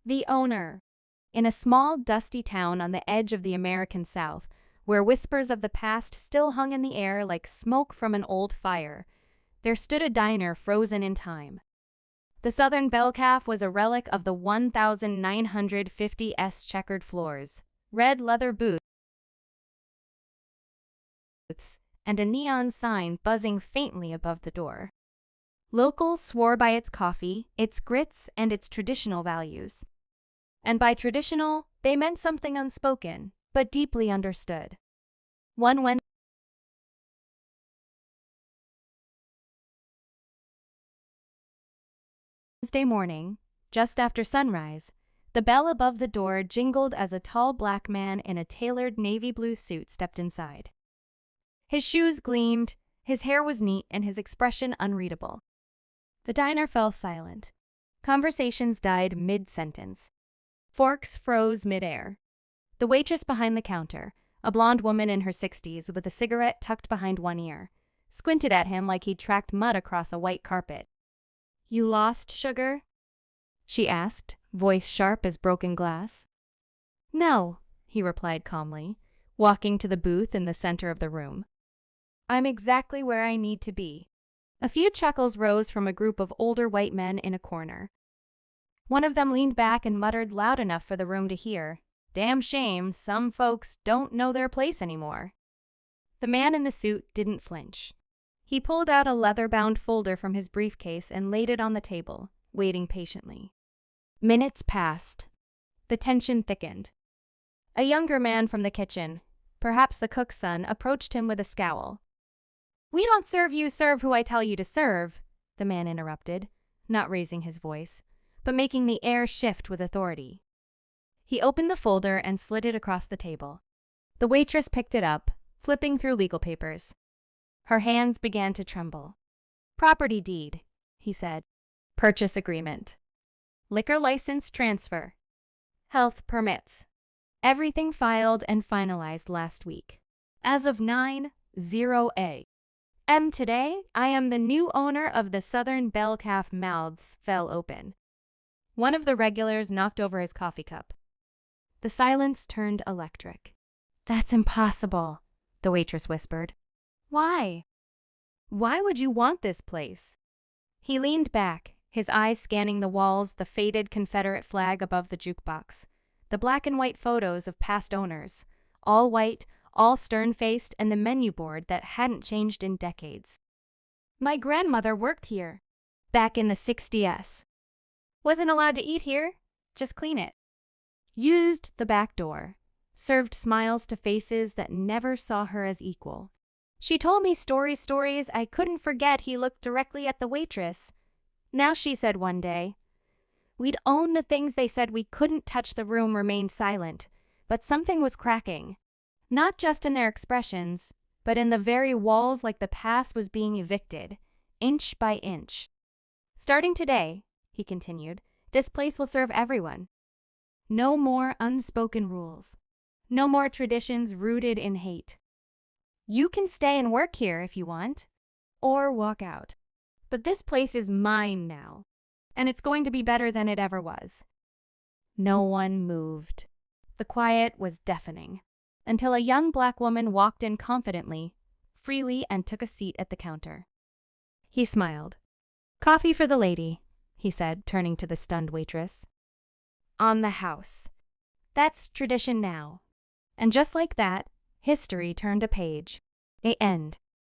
The owner. In a small, dusty town on the edge of the American South, where whispers of the past still hung in the air like smoke from an old fire, there stood a diner frozen in time. The Southern Bell Calf was a relic of the 1950s checkered floors, red leather boots, and a neon sign buzzing faintly above the door. Locals swore by its coffee, its grits, and its traditional values. And by traditional, they meant something unspoken, but deeply understood. One Wednesday morning, just after sunrise, the bell above the door jingled as a tall black man in a tailored navy blue suit stepped inside. His shoes gleamed, his hair was neat, and his expression unreadable. The diner fell silent. Conversations died mid-sentence. Forks froze mid-air. The waitress behind the counter, a blonde woman in her 60s with a cigarette tucked behind one ear, squinted at him like he'd tracked mud across a white carpet. "You lost, sugar?" she asked, voice sharp as broken glass. "No," he replied calmly, walking to the booth in the center of the room. "I'm exactly where I need to be." A few chuckles rose from a group of older white men in a corner. One of them leaned back and muttered loud enough for the room to hear, "Damn shame, some folks don't know their place anymore." The man in the suit didn't flinch. He pulled out a leather-bound folder from his briefcase and laid it on the table, waiting patiently. Minutes passed. The tension thickened. A younger man from the kitchen, perhaps the cook's son, approached him with a scowl. "We don't serve you, serve who I tell you to serve," the man interrupted, not raising his voice, but making the air shift with authority. He opened the folder and slid it across the table. The waitress picked it up, flipping through legal papers. Her hands began to tremble. "Property deed," he said. "Purchase agreement. Liquor license transfer. Health permits. Everything filed and finalized last week. As of 9/0 a.m. today, I am the new owner of the Southern Bell Calf." Mouths fell open. One of the regulars knocked over his coffee cup. The silence turned electric. "That's impossible," the waitress whispered. "Why? Why would you want this place?" He leaned back, his eyes scanning the walls, the faded Confederate flag above the jukebox, the black and white photos of past owners, all white, all stern-faced, and the menu board that hadn't changed in decades. "My grandmother worked here, back in the 60s. Wasn't allowed to eat here, just clean it. Used the back door, served smiles to faces that never saw her as equal. She told me stories I couldn't forget." He looked directly at the waitress. "Now," she said one day, "we'd own the things they said we couldn't touch." The room remained silent, but something was cracking. Not just in their expressions, but in the very walls, like the past was being evicted, inch by inch. "Starting today," he continued, "this place will serve everyone. No more unspoken rules. No more traditions rooted in hate. You can stay and work here if you want, or walk out. But this place is mine now, and it's going to be better than it ever was." No one moved. The quiet was deafening, until a young black woman walked in confidently, freely, and took a seat at the counter. He smiled. "Coffee for the lady," he said, turning to the stunned waitress. "On the house. That's tradition now." And just like that, history turned a page. The end.